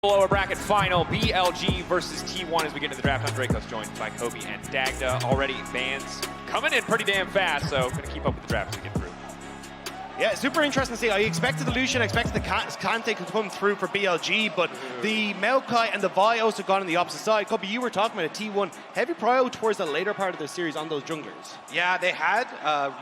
Lower bracket final, BLG versus T1 as we get into the draft. I'm Dracos, joined by Kobe and Dagda. Already bans coming in pretty damn fast, so going to keep up with the draft as we get through. Yeah, super interesting to see. I expected the Lucian, I expected the Kante to come through for BLG, but the Maokai and the Vi also gone on the opposite side. Kobe, you were talking about a T1 heavy prio towards the later part of the series on those junglers. Yeah, they had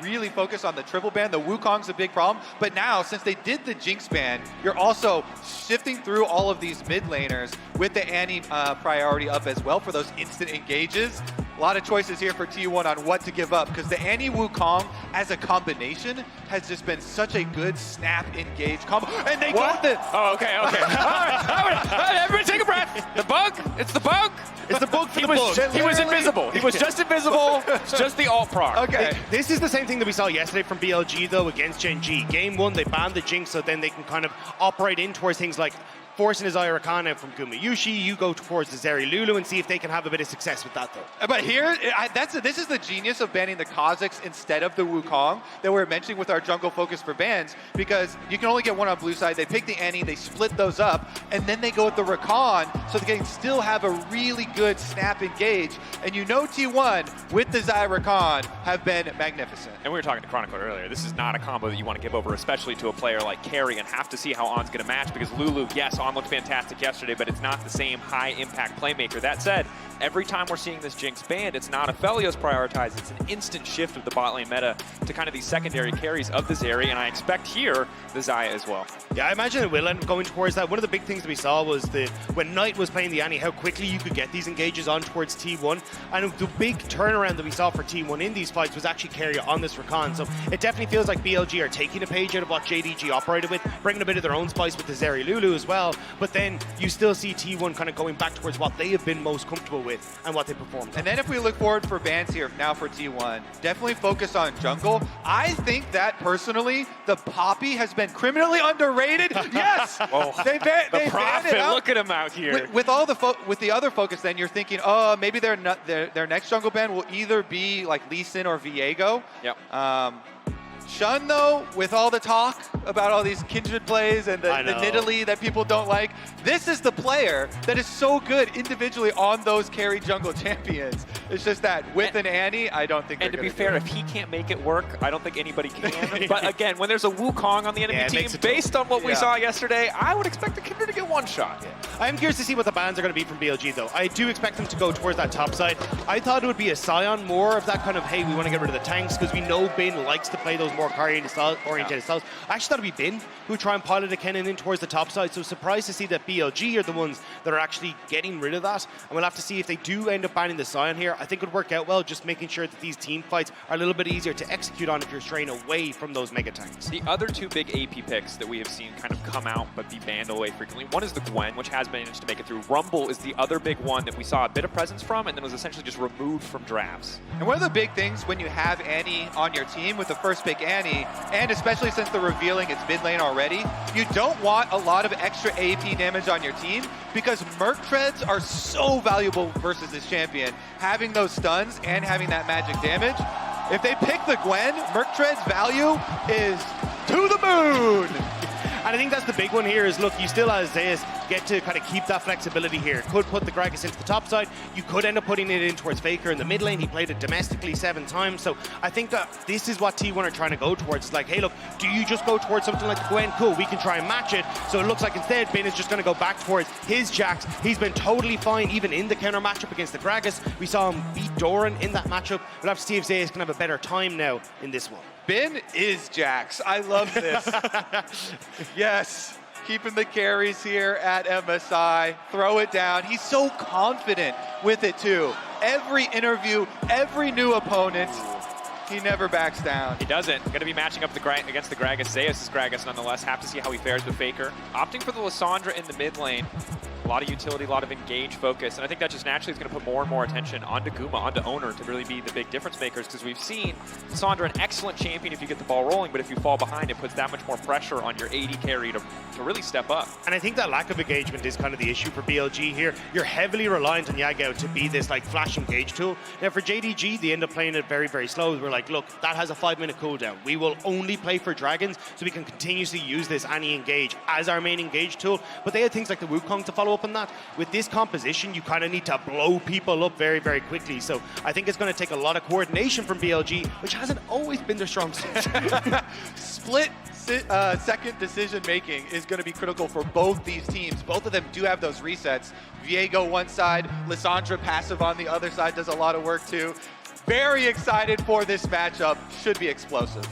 really focused on the triple ban. The Wukong's a big problem, but now since they did the Jinx ban, you're also shifting through all of these mid laners with the Annie priority up as well for those instant engages. A lot of choices here for T1 on what to give up because the Annie Wukong as a combination has just been such a good snap engage combo. And they got the... Oh, okay. All right, everybody take a breath. The bug, it's the bug. It's the bug for the bug. He was invisible. He was just invisible. It's just the alt proc. Okay. This is the same thing that we saw yesterday from BLG though against Gen G. Game 1, they banned the Jinx so then they can kind of operate in towards things like forcing his Rakan from Gumayusi, you go towards the Zeri Lulu and see if they can have a bit of success with that though. But here, this is the genius of banning the Kha'Zix instead of the Wukong that we were mentioning with our jungle focus for bans, because you can only get one on blue side. They pick the Annie, they split those up, and then they go with the Rakan, so they can still have a really good snap engage. And you know T1 with the Rakan have been magnificent. And we were talking to Chronicle earlier. This is not a combo that you want to give over, especially to a player like Keria, and have to see how On's going to match, because Lulu, yes, On looked fantastic yesterday, but it's not the same high-impact playmaker. That said, every time we're seeing this Jinx banned, it's not Aphelios prioritized. It's an instant shift of the bot lane meta to kind of these secondary carries of the Zeri, and I expect here the Xayah as well. Yeah, I imagine it will end up going towards that. One of the big things that we saw was when Knight was playing the Annie, how quickly you could get these engages on towards T1. And the big turnaround that we saw for T1 in these fights was actually Keria on this Rakan. So it definitely feels like BLG are taking a page out of what JDG operated with, bringing a bit of their own spice with the Zeri Lulu as well. But then you still see T1 kind of going back towards what they have been most comfortable with and what they performed. And then if we look forward for bans here now for T1, definitely focus on jungle. I think that personally, the Poppy has been criminally underrated. Yes, Oh, they banned Prophet, it out. look at him out here. With all the other focus, then you're thinking, oh, maybe their next jungle ban will either be like Lee Sin or Viego. Yep. Shun, though, with all the talk about all these kindred plays and the Nidalee that people don't like, this is the player that is so good individually on those carry jungle champions. It's just that with an Annie, I don't think. And to be fair, if he can't make it work, I don't think anybody can. But again, when there's a Wukong on the enemy team, based on what we saw yesterday, I would expect the Kindred to get one shot. Yeah. I'm curious to see what the bans are going to be from BLG, though. I do expect them to go towards that top side. I thought it would be a Sion, more of that kind of, hey, we want to get rid of the tanks, because we know Bin likes to play those more carry-oriented styles. I actually thought it would be Bin who try and pilot a Kennen in towards the top side, so surprised to see that BLG are the ones that are actually getting rid of that. And we'll have to see if they do end up banning the Sion here. I think it would work out well, just making sure that these team fights are a little bit easier to execute on if you're straying away from those mega tanks. The other two big AP picks that we have seen kind of come out but be banned away frequently, one is the Gwen, which has managed to make it through. Rumble is the other big one that we saw a bit of presence from and then was essentially just removed from drafts. And one of the big things when you have Annie on your team with the first pick Annie, and especially since they're revealing its mid lane already, you don't want a lot of extra AP damage on your team because Merc Treads are so valuable versus this champion. Having those stuns and having that magic damage, if they pick the Gwen, Merc Treads' value is to the moon. And I think that's the big one here is, look, you still, as Zeus, get to kind of keep that flexibility here. Could put the Gragas into the top side. You could end up putting it in towards Faker in the mid lane. He played it domestically 7 times. So I think that this is what T1 are trying to go towards. It's like, hey, look, do you just go towards something like the Gwen? Cool, we can try and match it. So it looks like instead, Bin is just going to go back towards his Jax. He's been totally fine, even in the counter matchup against the Gragas. We saw him beat Doran in that matchup. We'll have to see if Zeus can have a better time now in this one. Bin is Jax. I love this. Yes. Keeping the carries here at MSI. Throw it down. He's so confident with it, too. Every interview, every new opponent, he never backs down. He doesn't. Going to be matching up against the Gragas. Zeus is Gragas nonetheless. Have to see how he fares with Faker. Opting for the Lissandra in the mid lane. A lot of utility, a lot of engage focus, and I think that just naturally is going to put more and more attention onto Guma, onto Oner to really be the big difference makers, because we've seen Sandra an excellent champion if you get the ball rolling, but if you fall behind, it puts that much more pressure on your AD carry to really step up. And I think that lack of engagement is kind of the issue for BLG here. You're heavily reliant on Yagao to be this like flash engage tool. Now for JDG, they end up playing it very, very slow. We're like, look, that has a 5-minute cooldown. We will only play for dragons, so we can continuously use this Annie engage as our main engage tool. But they had things like the Wukong to follow up on that. With this composition, you kind of need to blow people up very, very quickly. So I think it's going to take a lot of coordination from BLG, which hasn't always been their strong suit. Split second decision making is going to be critical for both these teams. Both of them do have those resets. Viego one side, Lissandra passive on the other side does a lot of work too. Very excited for this matchup. Should be explosive.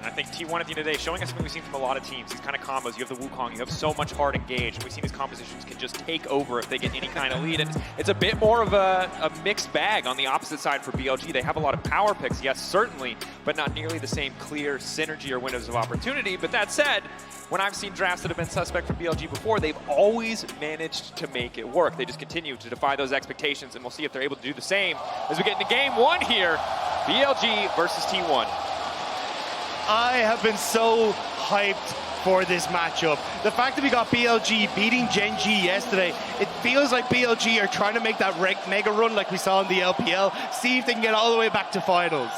And I think T1 at the end of the day, showing us something we've seen from a lot of teams, these kind of combos. You have the Wukong, you have so much hard engage, and we've seen these compositions can just take over if they get any kind of lead. And it's a bit more of a mixed bag on the opposite side for BLG. They have a lot of power picks, yes, certainly, but not nearly the same clear synergy or windows of opportunity. But that said, when I've seen drafts that have been suspect for BLG before, they've always managed to make it work. They just continue to defy those expectations, and we'll see if they're able to do the same as we get into game one here. BLG versus T1. I have been so hyped for this matchup. The fact that we got BLG beating Gen G yesterday, it feels like BLG are trying to make that mega run like we saw in the LPL, see if they can get all the way back to finals.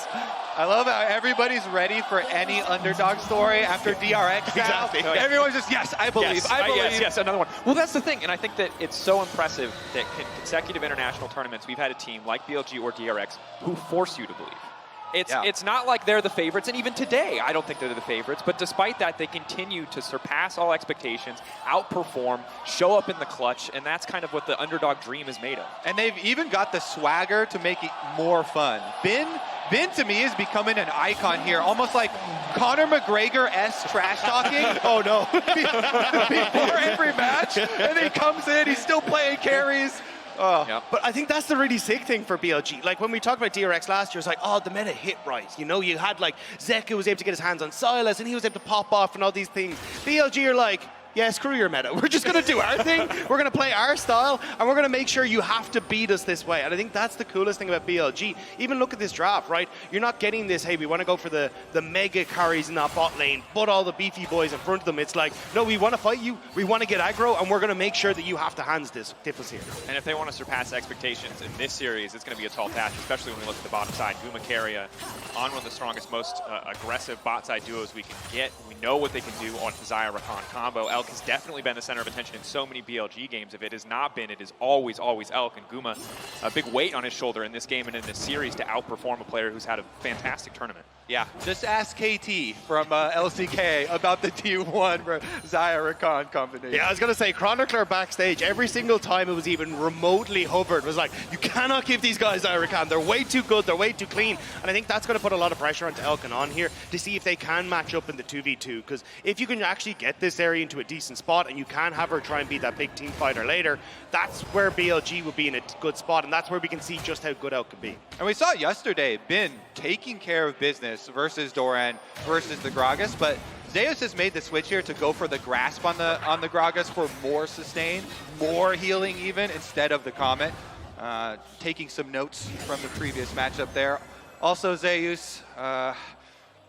I love how everybody's ready for any underdog story after DRX. Exactly. Everyone's just, yes, I believe, yes, I believe. Yes, another one. Well, that's the thing, and I think that it's so impressive that in consecutive international tournaments, we've had a team like BLG or DRX who force you to believe. It's not like they're the favorites, and even today, I don't think they're the favorites, but despite that, they continue to surpass all expectations, outperform, show up in the clutch, and that's kind of what the underdog dream is made of. And they've even got the swagger to make it more fun. Bin to me is becoming an icon here, almost like Conor McGregor-esque trash talking. Oh no. Before every match, and he comes in, he's still playing carries. Oh. Yep. But I think that's the really sick thing for BLG. Like when we talked about DRX last year, it's like, oh, the meta hit right. You know, you had like Zeka was able to get his hands on Silas and he was able to pop off and all these things. BLG are like, yeah, screw your meta. We're just going to do our thing. We're going to play our style, and we're going to make sure you have to beat us this way. And I think that's the coolest thing about BLG. Even look at this draft, right? You're not getting this, hey, we want to go for the mega carries in that bot lane, put all the beefy boys in front of them. It's like, no, we want to fight you, we want to get aggro, and we're going to make sure that you have to hands this Diffus here. And if they want to surpass expectations in this series, it's going to be a tall task, especially when we look at the bottom side. Guma Keria on one of the strongest, most aggressive bot side duos we can get. We know what they can do on the Xayah Rakan combo. Elk has definitely been the center of attention in so many BLG games. If it has not been, it is always Elk, and Guma, a big weight on his shoulder in this game and in this series to outperform a player who's had a fantastic tournament. Yeah, just ask KT from LCK about the T1 for Xayah Rakan combination. Yeah, I was going to say, Chronicler backstage, every single time it was even remotely hovered, was like, you cannot give these guys Xayah Rakan. They're way too good, they're way too clean. And I think that's going to put a lot of pressure onto Elk and On here to see if they can match up in the 2v2. Because if you can actually get this area into a decent spot and you can have her try and be that big team fighter later, that's where BLG will be in a good spot, and that's where we can see just how good Elk can be. And we saw yesterday, Bin taking care of business versus Doran versus the Gragas, but Zeus has made the switch here to go for the grasp on the Gragas for more sustain, more healing even, instead of the Comet. Taking some notes from the previous matchup there. Also Zeus,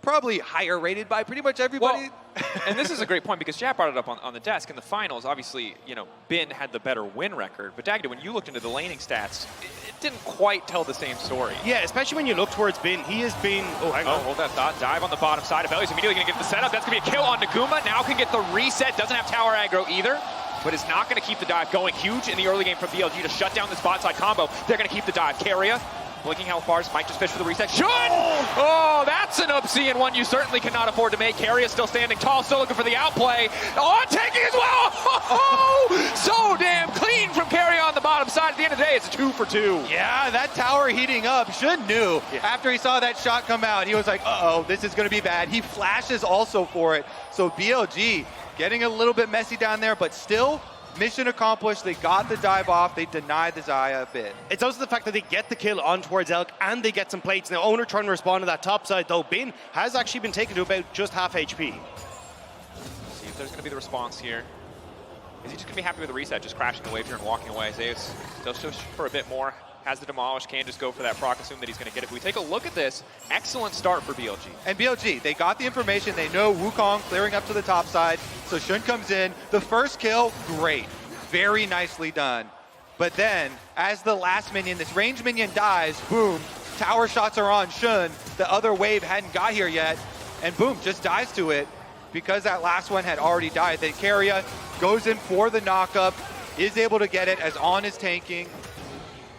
probably higher rated by pretty much everybody. Well, and this is a great point because Jap brought it up on the desk. In the finals, obviously, you know, Bin had the better win record. But Dagda, when you looked into the laning stats, it didn't quite tell the same story. Yeah, especially when you look towards Bin. He has been... Oh, hang on. Hold that thought. Dive on the bottom side of Belly. He's immediately going to get the setup. That's going to be a kill on Naguma. Now can get the reset. Doesn't have tower aggro either, but is not going to keep the dive going. Huge in the early game from BLG to shut down this bot side combo. They're going to keep the dive. Keria blinking how far might just fish for the reset. Should! Oh, that's an oopsie and one you certainly cannot afford to make. Keria still standing tall, still looking for the outplay. On taking as well! Oh, so damn clean from Keria on the bottom side. At the end of the day, it's a 2 for 2. Yeah, that tower heating up. Shun knew. Yeah. After he saw that shot come out, he was like, uh-oh, this is going to be bad. He flashes also for it. So BLG getting a little bit messy down there, but still, mission accomplished. They got the dive off. They denied the Xayah a bit. It's also the fact that they get the kill on towards Elk and they get some plates. Now, Oner trying to respond to that top side, though. Bin has actually been taken to about just half HP. See if there's going to be the response here. Is he just going to be happy with the reset, just crashing the wave here and walking away? Zeus still shows for a bit more. Has the demolish, can just go for that proc, assume that he's going to get it. If we take a look at this, excellent start for BLG. And BLG, they got the information. They know Wukong clearing up to the top side. So Shun comes in. The first kill, great. Very nicely done. But then, as the last minion, this range minion dies, boom, tower shots are on Shun. The other wave hadn't got here yet. And boom, just dies to it because that last one had already died. Then Keria goes in for the knockup, is able to get it as On is tanking.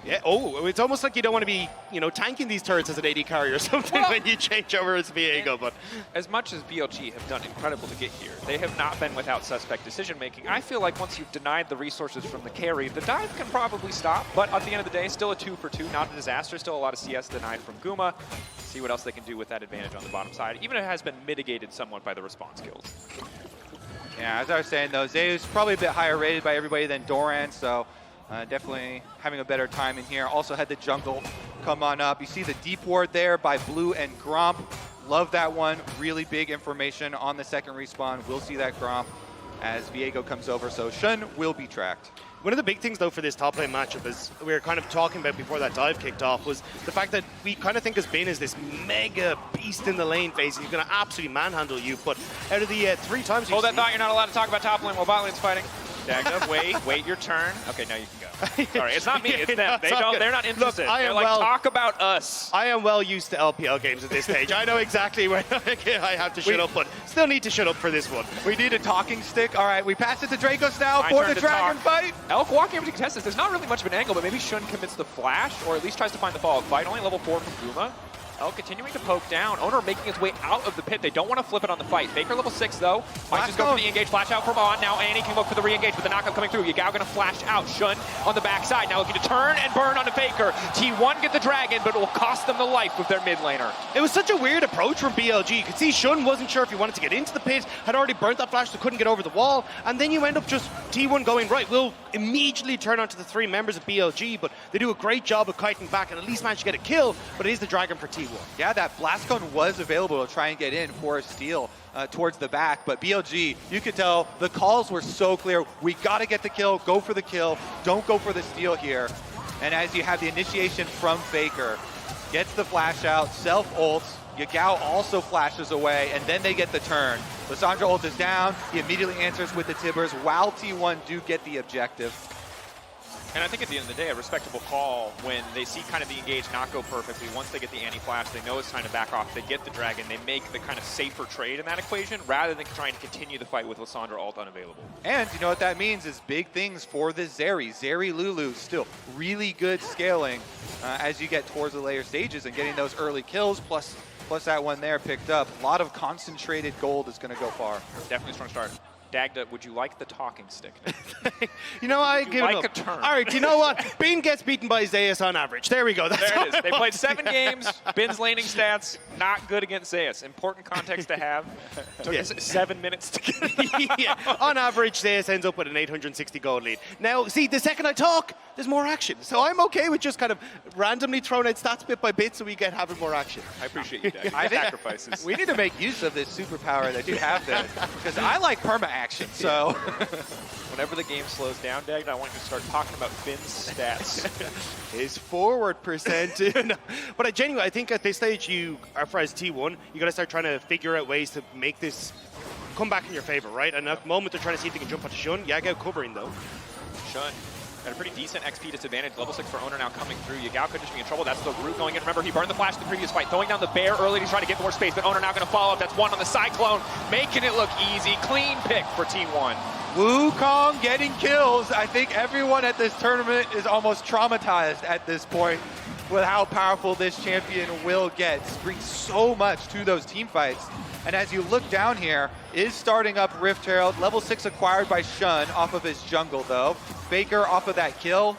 Yeah, oh, it's almost like you don't want to be, tanking these turrets as an AD carry or something when you change over as Viego, but... As much as BLG have done incredible to get here, they have not been without suspect decision-making. I feel like once you've denied the resources from the carry, the dive can probably stop, but at the end of the day, still a 2 for 2, not a disaster, still a lot of CS denied from Guma. See what else they can do with that advantage on the bottom side, even if it has been mitigated somewhat by the response kills. Yeah, as I was saying though, Zeus probably a bit higher rated by everybody than Doran, so definitely having a better time in here. Also had the jungle come on up. You see the deep ward there by Blue and Gromp. Love that one. Really big information on the second respawn. We'll see that Gromp as Viego comes over, so Shun will be tracked. One of the big things, though, for this top lane matchup, as we were kind of talking about before that dive kicked off, was the fact that we kind of think of Bin as this mega beast in the lane phase. He's going to absolutely manhandle you, but out of the 3 times... Hold that thought, you're not allowed to talk about top lane while bot lane's fighting. Dagda, wait your turn. Okay, now you can go. Sorry, it's not me, it's them. They're not interested. Look, they're like, talk about us. I am well used to LPL games at this stage. I know exactly where I have to shut up, but still need to shut up for this one. We need a talking stick. All right, we pass it to Dracos now for the dragon fight. Elk walking over to contest this. There's not really much of an angle, but maybe Shun commits the flash, or at least tries to find the follow-up fight. Only level 4 from Guma. Elk continuing to poke down. Oner making his way out of the pit. They don't want to flip it on the fight. Faker level 6 though. Might just go for the engage. Flash out from On. Now Annie can look for the re-engage, but the knockup coming through. Yagao gonna flash out. Shun on the backside. Now looking to turn and burn onto Faker. T1 get the dragon, but it will cost them the life with their mid laner. It was such a weird approach from BLG. You could see Shun wasn't sure if he wanted to get into the pit, had already burnt that flash so couldn't get over the wall, and then you end up just T1 going, right, we'll immediately turn onto the 3 members of BLG, but they do a great job of kiting back and at least manage to get a kill, but it is the dragon for T1. Yeah, that Blast Cone was available to try and get in for a steal towards the back, but BLG, you could tell the calls were so clear. We got to get the kill, go for the kill, don't go for the steal here. And as you have the initiation from Faker, gets the flash out, self-ults, Yagao also flashes away, and then they get the turn. Lissandra ult is down, he immediately answers with the Tibbers, while T1 do get the objective. And I think at the end of the day, a respectable call when they see kind of the engage not go perfectly. Once they get the anti-flash, they know it's time to back off. They get the dragon. They make the kind of safer trade in that equation rather than trying to continue the fight with Lissandra ult unavailable. And you know what that means is big things for the Zeri. Zeri Lulu still really good scaling as you get towards the later stages and getting those early kills plus that one there picked up. A lot of concentrated gold is going to go far. Definitely a strong start. Dagda, would you like the talking stick? I give like it up. a turn. All right, you know what? Bin gets beaten by Zeus on average. There we go. That's there it is. They played 7 games. Bin's laning stats, not good against Zeus. Important context to have. Took us 7 minutes to get yeah. On average, Zeus ends up with an 860 gold lead. Now, see, the second I talk, there's more action. So I'm okay with just kind of randomly throwing out stats bit by bit so we get having more action. I appreciate you, Dagda. I sacrifices. We need to make use of this superpower that you have there, because I like perma-action, so... Whenever the game slows down, Dagda, I want you to start talking about Bin's stats. His forward percentage. No. But I think at this stage, for as T1, you got to start trying to figure out ways to make this come back in your favor, right? And at the moment, they're trying to see if they can jump onto Shun. Yagao covering, though. Shun got a pretty decent XP disadvantage. Level 6 for Oner now coming through. Yagao could just be in trouble. That's the root going in. Remember, he burned the flash in the previous fight, throwing down the bear early to try to get more space, but Oner now going to follow up. That's one on the Cyclone, making it look easy. Clean pick for T1. Wukong getting kills. I think everyone at this tournament is almost traumatized at this point with how powerful this champion will get. Brings so much to those team fights. And as you look down here, is starting up Rift Herald. Level 6 acquired by Shun off of his jungle, though. Faker off of that kill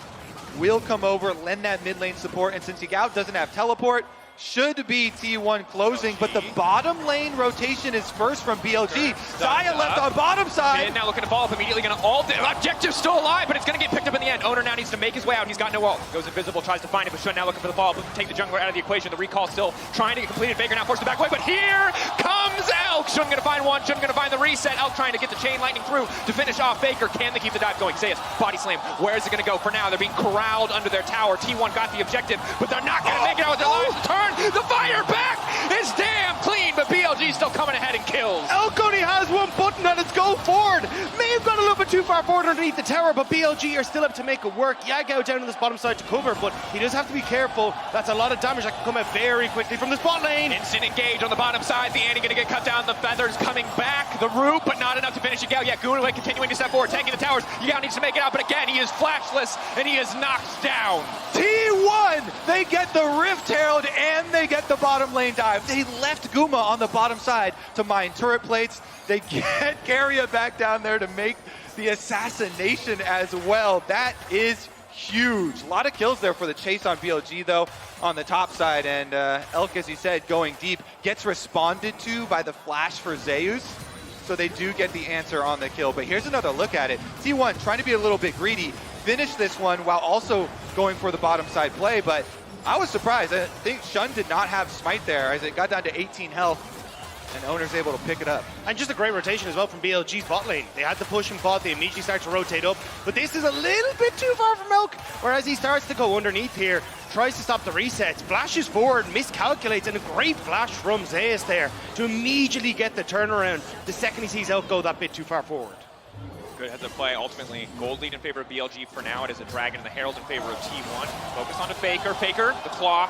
will come over, lend that mid lane support. And since Yagao doesn't have teleport, should be T1 closing, but the bottom lane rotation is first from BLG. Xayah left on bottom side. Now looking to follow up, immediately going to ult. Objective's still alive, but it's going to get picked up in the end. Oner now needs to make his way out. He's got no ult. Goes invisible, tries to find it, but Shun now looking for the follow-up. Take the jungler out of the equation. The recall still trying to get completed. Faker now forced to back away, but here comes Elk. Shun going to find one. Shun going to find the reset. Elk trying to get the chain lightning through to finish off Faker. Can they keep the dive going? Zeus, body slam. Where is it going to go? For now, they're being corralled under their tower. T1 got the objective, but they're not going to make it out with their lives. The turn, the fire back is damn clean, but BLG still coming ahead and kills. Elk only has one button and it's go forward. May have gone a little bit too far forward underneath the tower, but BLG are still up to make it work. Yagao down on this bottom side to cover, but he does have to be careful. That's a lot of damage that can come out very quickly from the spot lane. Instant engage on the bottom side. The Annie going to get cut down. The feathers coming back. The root, but not enough to finish Yagao. Yeah, Gumayusi continuing to step forward, taking the towers. Yagao needs to make it out, but again, he is flashless and he is knocked down. T1, they get the Rift Herald and they get the bottom lane dive. They left Guma on the bottom side to mine turret plates. They get Keria back down there to make the assassination as well. That is huge. A lot of kills there for the chase on BLG though on the top side, and Elk, as he said, going deep, gets responded to by the flash for Zeus. So they do get the answer on the kill. But here's another look at it. T1 trying to be a little bit greedy, finish this one while also going for the bottom side play, but I was surprised. I think Shun did not have smite there as it got down to 18 health, and Oner's able to pick it up. And just a great rotation as well from BLG's bot lane. They had the push and bot, they immediately start to rotate up, but this is a little bit too far from Elk, whereas he starts to go underneath here, tries to stop the resets, flashes forward, miscalculates, and a great flash from Zeus there to immediately get the turnaround the second he sees Elk go that bit too far forward. Good heads up play. Ultimately, gold lead in favor of BLG for now. It is a Dragon and the Herald in favor of T1. Focus on the Faker. Faker, the Claw,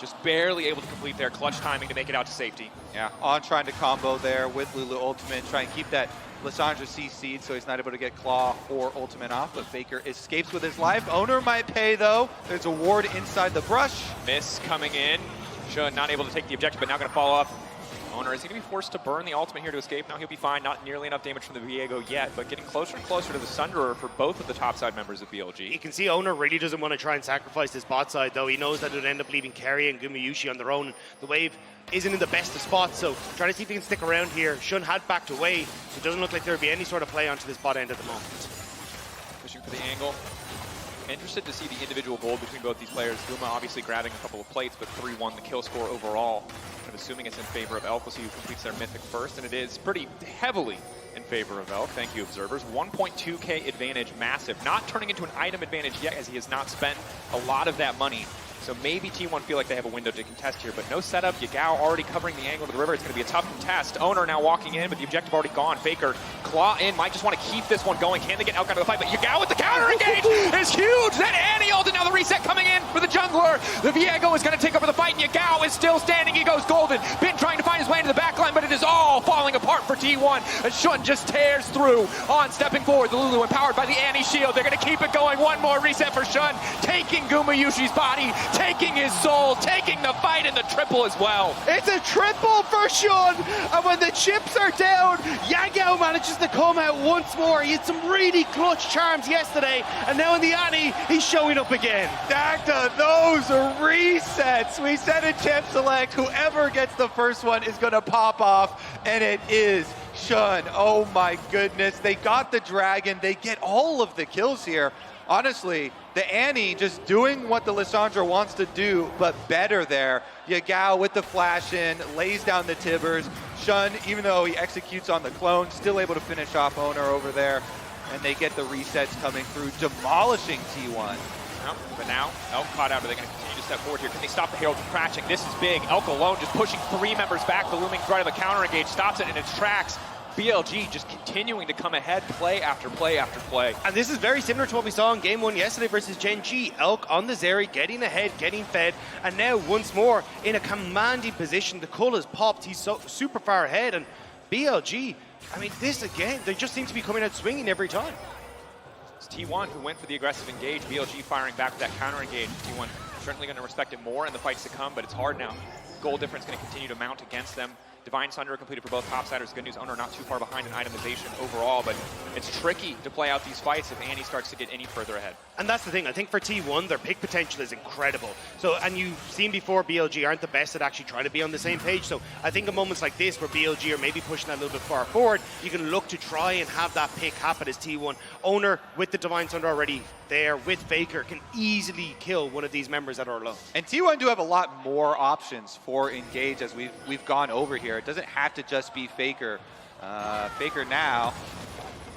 just barely able to complete their clutch timing to make it out to safety. Yeah, On trying to combo there with Lulu ultimate, try and keep that Lissandra CC'd so he's not able to get Claw or ultimate off, but Faker escapes with his life. Oner might pay though. There's a ward inside the brush. Miss coming in. Shun not able to take the objective, but now going to follow up. Oner, is he going to be forced to burn the ultimate here to escape? Now he'll be fine. Not nearly enough damage from the Viego yet, but getting closer and closer to the Sunderer for both of the topside members of BLG. You can see Oner really doesn't want to try and sacrifice this bot side, though. He knows that it would end up leaving Keria and Gumayusi on their own. The wave isn't in the best of spots, so trying to see if he can stick around here. Shun had backed away, so it doesn't look like there would be any sort of play onto this bot end at the moment. Pushing for the angle. Interested to see the individual gold between both these players. Guma obviously grabbing a couple of plates, but 3-1 the kill score overall. I'm assuming it's in favor of Elk. We'll see who completes their mythic first, and it is pretty heavily in favor of Elk. Thank you, observers. 1.2k advantage, massive. Not turning into an item advantage yet, as he has not spent a lot of that money. So maybe T1 feel like they have a window to contest here, but no setup. Yagao already covering the angle to the river. It's going to be a tough contest. Oner now walking in, but the objective already gone. Faker, claw in, might just want to keep this one going. Can they get Elk out of the fight? But Yagao with the counter engage is huge. That Annie ult, and now the reset coming in for the jungler. The Viego is going to take over the fight, and Yagao is still standing. He goes golden. Been trying to find his way into the backline, but it is all falling apart for T1. As Shun just tears through. On stepping forward, the Lulu empowered by the Annie shield. They're going to keep it going. One more reset for Shun, taking Gumayusi's body, taking his soul, taking the fight in the triple as well. It's a triple for Shun, and when the chips are down, Yagao manages to come out once more. He had some really clutch charms yesterday, and now in the Annie, he's showing up again. Back to those resets. We said in Champ Select, whoever gets the first one is going to pop off, and it is Shun. Oh my goodness. They got the dragon. They get all of the kills here. Honestly, the Annie just doing what the Lissandra wants to do, but better there. Yagao with the flash in, lays down the Tibbers. Shun, even though he executes on the clone, still able to finish off Oner over there. And they get the resets coming through, demolishing T1. But now, Elk caught out. Are they going to continue to step forward here? Can they stop the Herald from crashing? This is big. Elk alone just pushing 3 members back. The looming threat of the counter engage stops it in its tracks. BLG just continuing to come ahead, play after play after play. And this is very similar to what we saw in Game 1 yesterday versus Gen G. Elk on the Zeri, getting ahead, getting fed, and now once more in a commanding position. The cull has popped, he's so super far ahead, and BLG, I mean, this again, they just seem to be coming out swinging every time. It's T1 who went for the aggressive engage. BLG firing back with that counter engage. T1 certainly going to respect it more in the fights to come, but it's hard now. Goal difference going to continue to mount against them. Divine Sunder completed for both topsiders. Good news, Oner not too far behind in itemization overall, but it's tricky to play out these fights if Annie starts to get any further ahead. And that's the thing, I think for T1, their pick potential is incredible. So, and you've seen before, BLG aren't the best at actually trying to be on the same page. So I think in moments like this, where BLG are maybe pushing that a little bit far forward, you can look to try and have that pick happen as T1. Oner, with the Divine Sunder already there, with Faker, can easily kill one of these members that are low. And T1 do have a lot more options for engage as we've gone over here. It doesn't have to just be Faker. Faker now.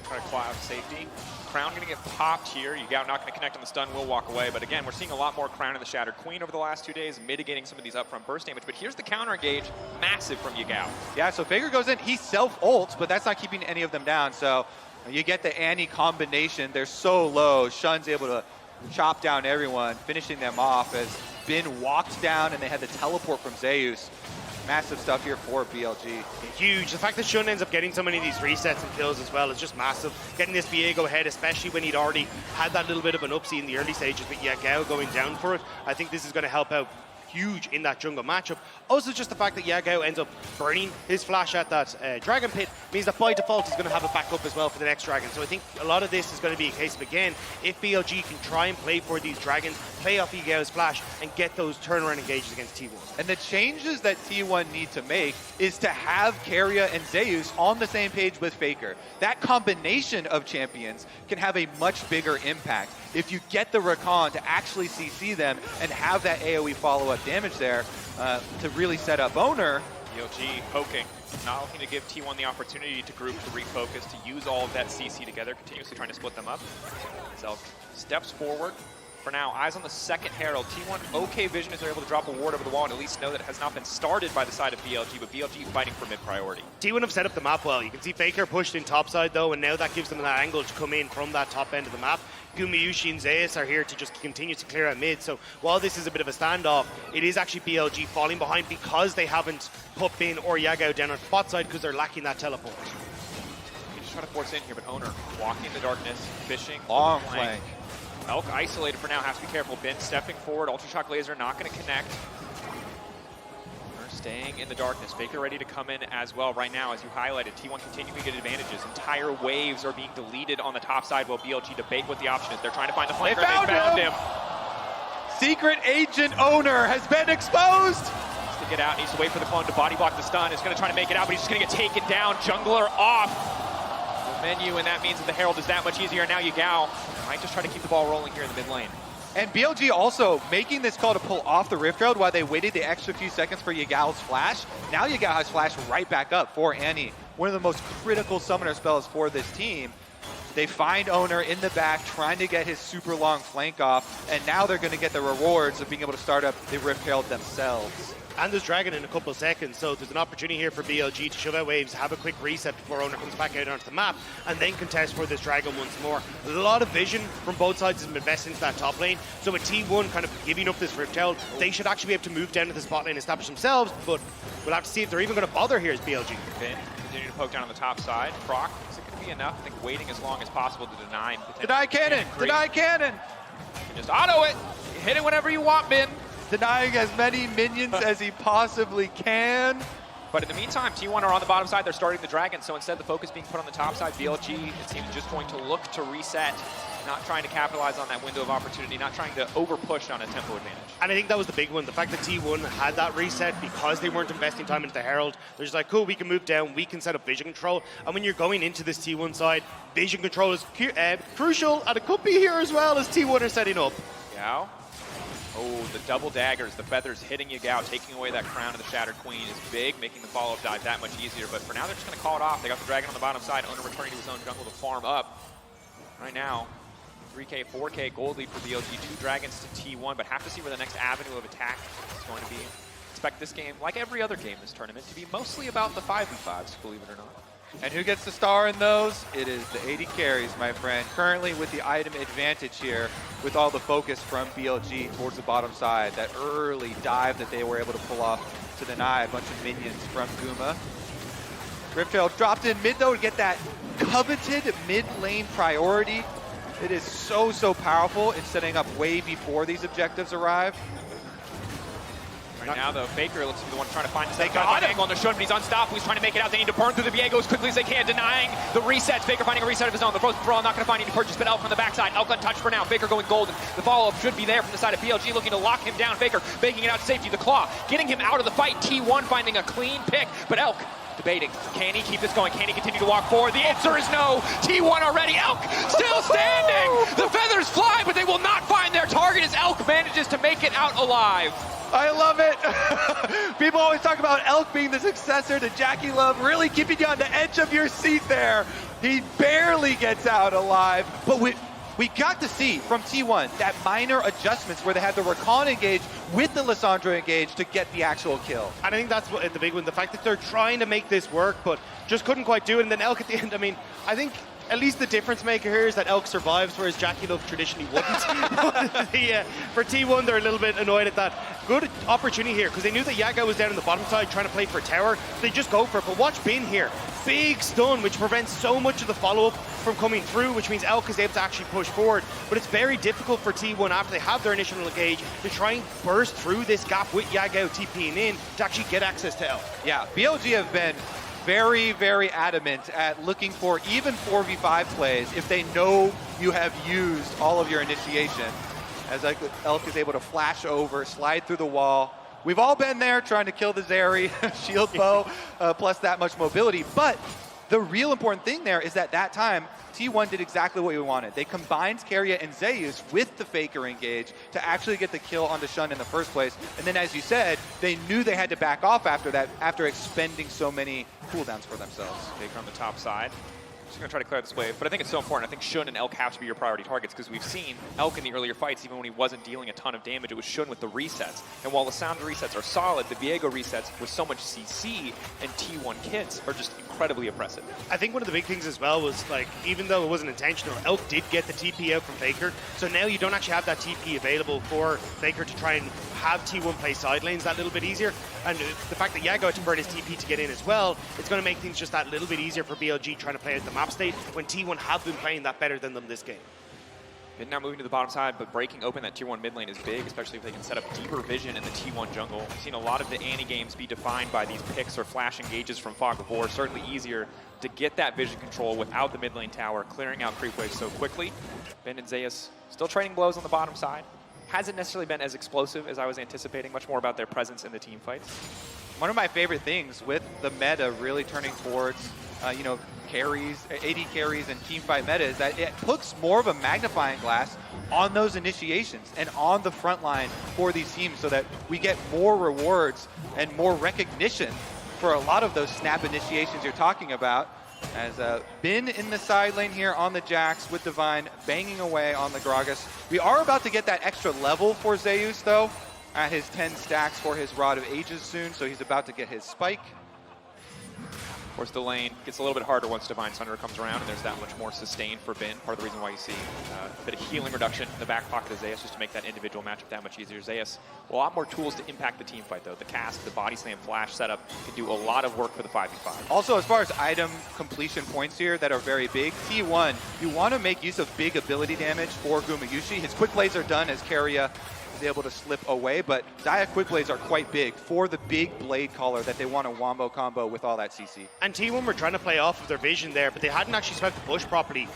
Trying to claw out safety. Crown going to get popped here. Yagao not going to connect on the stun, will walk away. But again, we're seeing a lot more Crown in the Shattered Queen over the last 2 days, mitigating some of these upfront burst damage. But here's the counter engage, massive from Yagao. Yeah, so Faker goes in, he self-ults, but that's not keeping any of them down. So you get the Annie combination. They're so low. Shun's able to chop down everyone, finishing them off as Bin walked down and they had the teleport from Zeus. Massive stuff here for BLG. Huge. The fact that Shun ends up getting so many of these resets and kills as well is just massive. Getting this Viego ahead, especially when he'd already had that little bit of an upsie in the early stages, but Yagao going down for it, I think this is going to help out huge in that jungle matchup. Also, just the fact that Yagao ends up burning his flash at that Dragon Pit means that by default he's going to have it back up as well for the next Dragon. So I think a lot of this is going to be a case of, again, if BLG can try and play for these Dragons, play off Yagao's flash, and get those turnaround engages against T1. And the changes that T1 need to make is to have Keria and Zeus on the same page with Faker. That combination of champions can have a much bigger impact. If you get the Rakan to actually CC them and have that AoE follow-up damage there to really set up Oner. BLG poking, not looking to give T1 the opportunity to group, to refocus, to use all of that CC together, continuously trying to split them up. Zelk steps forward. For now, eyes on the second Herald. T1 okay vision as they're able to drop a ward over the wall and at least know that it has not been started by the side of BLG, but BLG fighting for mid-priority. T1 have set up the map well. You can see Faker pushed in topside though, and now that gives them that angle to come in from that top end of the map. Gumayusi and Zeus are here to just continue to clear out mid. So while this is a bit of a standoff, it is actually BLG falling behind because they haven't put Bin or Yagao down on bot side because they're lacking that teleport. You just try to force in here, but Oner walking in the darkness, fishing. Long flank. Elk isolated for now, has to be careful. Bin stepping forward, Ultra Shock Laser not going to connect. Oner staying in the darkness. Faker ready to come in as well right now, as you highlighted. T1 continuing to get advantages. Entire waves are being deleted on the top side while BLG debate what the option is. They're trying to find the flanker. They found him. Secret Agent Oner has been exposed. Needs to get out, needs to wait for the clone to body block the stun. Is going to try to make it out, but he's just going to get taken down. Jungler off the menu, and that means that the Herald is that much easier. Now Yagao might just try to keep the ball rolling here in the mid lane. And BLG also making this call to pull off the Rift Herald while they waited the extra few seconds for Yagao's flash. Now Yagao has flash right back up for Annie. One of the most critical summoner spells for this team. They find Oner in the back, trying to get his super long flank off, and now they're going to get the rewards of being able to start up the Rift Herald themselves. And there's Dragon in a couple of seconds, so there's an opportunity here for BLG to shove out waves, have a quick reset before Oner comes back out onto the map, and then contest for this Dragon once more. A lot of vision from both sides has been invested into that top lane, so with T1 kind of giving up this Rift Herald, they should actually be able to move down to the spot lane and establish themselves, but we'll have to see if they're even going to bother here as BLG. Bin continuing to poke down on the top side. Proc, is it going to be enough? I think waiting as long as possible to deny. Deny cannon! Deny cannon! You just auto it! You hit it whenever you want, Bin. Denying as many minions as he possibly can. But in the meantime, T1 are on the bottom side. They're starting the Dragon, so instead the focus being put on the top side. BLG, it seems, just going to look to reset, not trying to capitalize on that window of opportunity, not trying to over-push on a tempo advantage. And I think that was the big one. The fact that T1 had that reset because they weren't investing time into the Herald. They're just like, cool, we can move down, we can set up vision control. And when you're going into this T1 side, vision control is crucial, and it could be here as well as T1 are setting up. Yao. Oh, the double daggers, the feathers hitting Yagao, taking away that crown of the Shattered Queen is big, making the follow-up dive that much easier. But for now, they're just going to call it off. They got the Dragon on the bottom side. Oner returning to his own jungle to farm up. Right now, 3K, 4K gold lead for BLG, 2 Dragons to T1, but have to see where the next avenue of attack is going to be. Expect this game, like every other game this tournament, to be mostly about the 5v5s, believe it or not. And who gets the star in those? It is the 80 carries, my friend. Currently with the item advantage here, with all the focus from BLG towards the bottom side. That early dive that they were able to pull off to deny a bunch of minions from Guma. Rift Herald dropped in mid though to get that coveted mid lane priority. It is so, so powerful in setting up way before these objectives arrive. Right now, though, Faker looks to be the one trying to find the second angle on the Shun, but he's unstoppable. He's trying to make it out. They need to burn through the Viego as quickly as they can, denying the resets. Faker finding a reset of his own. The frozen throw, not going to find any purchase, but Elk on the backside. Elk untouched for now. Faker going golden. The follow-up should be there from the side of BLG, looking to lock him down. Faker making it out to safety. The claw, getting him out of the fight. T1 finding a clean pick, but Elk debating. Can he keep this going? Can he continue to walk forward? The answer is no. T1 already. Elk still standing. The feathers fly, but they will not find their target as Elk manages to make it out alive. I love it. People always talk about Elk being the successor to Jackie Love, really keeping you on the edge of your seat there. He barely gets out alive, but we got to see from T1 that minor adjustments where they had the Rakan engage with the Lissandra engage to get the actual kill. And I think that's the big one, the fact that they're trying to make this work, but just couldn't quite do it. And then Elk at the end, I mean, I think at least the difference maker here is that Elk survives, whereas Jackie Love traditionally wouldn't. For T1, they're a little bit annoyed at that. Good opportunity here, because they knew that Yaga was down on the bottom side trying to play for tower. So they just go for it, but watch Bin here. Big stun, which prevents so much of the follow-up from coming through, which means Elk is able to actually push forward. But it's very difficult for T1 after they have their initial engage to try and burst through this gap with Yagao TPing in to actually get access to Elk. Yeah, BLG have been very, very adamant at looking for even 4v5 plays if they know you have used all of your initiation. As Elk is able to flash over, slide through the wall. We've all been there trying to kill the Zeri, shield bow, plus that much mobility. But the real important thing there is that time, T1 did exactly what we wanted. They combined Keria and Zeus with the Faker engage to actually get the kill on the Shun in the first place. And then, as you said, they knew they had to back off after that, after expending so many cooldowns for themselves. Faker on the top side. Just going to try to clear this wave, but I think it's so important. I think Shun and Elk have to be your priority targets because we've seen Elk in the earlier fights, even when he wasn't dealing a ton of damage, it was Shun with the resets. And while the sound resets are solid, the Viego resets with so much CC and T1 kits are just incredibly oppressive. I think one of the big things as well was, like, even though it wasn't intentional, Elk did get the TP out from Faker, so now you don't actually have that TP available for Faker to try and have T1 play side lanes that little bit easier. And the fact that Yago had to burn his TP to get in as well, it's going to make things just that little bit easier for BLG trying to play out the map state when T1 have been playing that better than them this game. And now moving to the bottom side, but breaking open that tier 1 mid lane is big, especially if they can set up deeper vision in the T1 jungle. We've seen a lot of the Annie games be defined by these picks or flash engages from Fog of War. Certainly easier to get that vision control without the mid lane tower, clearing out creep waves so quickly. Ben and Zeus still trading blows on the bottom side. Hasn't necessarily been as explosive as I was anticipating, much more about their presence in the team fights. One of my favorite things with the meta really turning towards, carries, AD carries and team fight meta is that it puts more of a magnifying glass on those initiations and on the front line for these teams so that we get more rewards and more recognition for a lot of those snap initiations you're talking about. As Bin in the side lane here on the Jax with Divine banging away on the Gragas. We are about to get that extra level for Zeus though at his 10 stacks for his Rod of Ages soon, so he's about to get his spike. Of course, the lane gets a little bit harder once Divine Sunder comes around, and there's that much more sustain for Bin. Part of the reason why you see a bit of healing reduction in the back pocket of Zeus, just to make that individual matchup that much easier. Zeus, a lot more tools to impact the team fight, though. The cast, the body slam, flash setup can do a lot of work for the 5v5. Also, as far as item completion points here that are very big, T1, you want to make use of big ability damage for Gumayusi. His quick plays are done as Keria is able to slip away, but Dia quick blades are quite big for the big blade caller that they want to wombo combo with all that CC. And T1 were trying to play off of their vision there, but they hadn't actually swept the bush properly.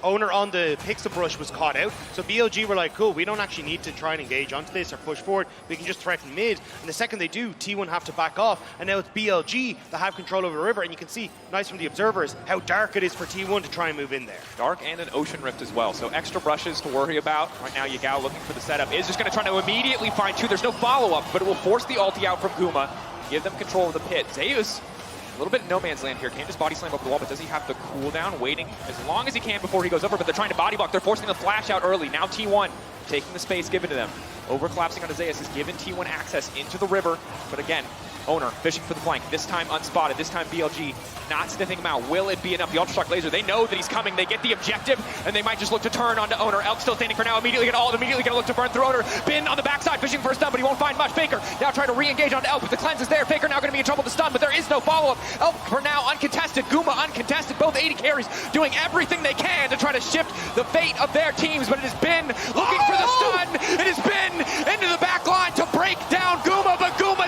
Oner on the pixel brush was caught out, so BLG were like, cool, we don't actually need to try and engage onto this or push forward, we can just threaten mid. And the second they do, T1 have to back off, and now it's BLG that have control over the river, and you can see, nice from the observers, how dark it is for T1 to try and move in there. Dark and an Ocean Rift as well, so extra brushes to worry about. Right now, Yagao looking for the setup, is just going to try to immediately find two. There's no follow-up, but it will force the ulti out from Guma, give them control of the pit. Zeus, a little bit in no man's land here, can't just body slam up the wall, but does he have the cooldown waiting as long as he can before he goes over, but they're trying to body block. They're forcing the flash out early. Now T1 taking the space given to them. Over-collapsing onto Zeus has given T1 access into the river, but again, Oner fishing for the flank, this time unspotted, this time BLG not sniffing him out. Will it be enough? The Ultra Shock Laser, they know that he's coming, they get the objective, and they might just look to turn onto Oner. Elk still standing for now, immediately get ult, immediately gonna look to burn through Oner. Bin on the backside, fishing for a stun, but he won't find much. Faker now trying to re-engage onto Elk, but the cleanse is there. Faker now gonna be in trouble to stun, but there is no follow-up. Elk for now uncontested, Guma uncontested, both 80 carries doing everything they can to try to shift the fate of their teams, but it has been looking for the stun. It has been into the back line to break down Guma, but Guma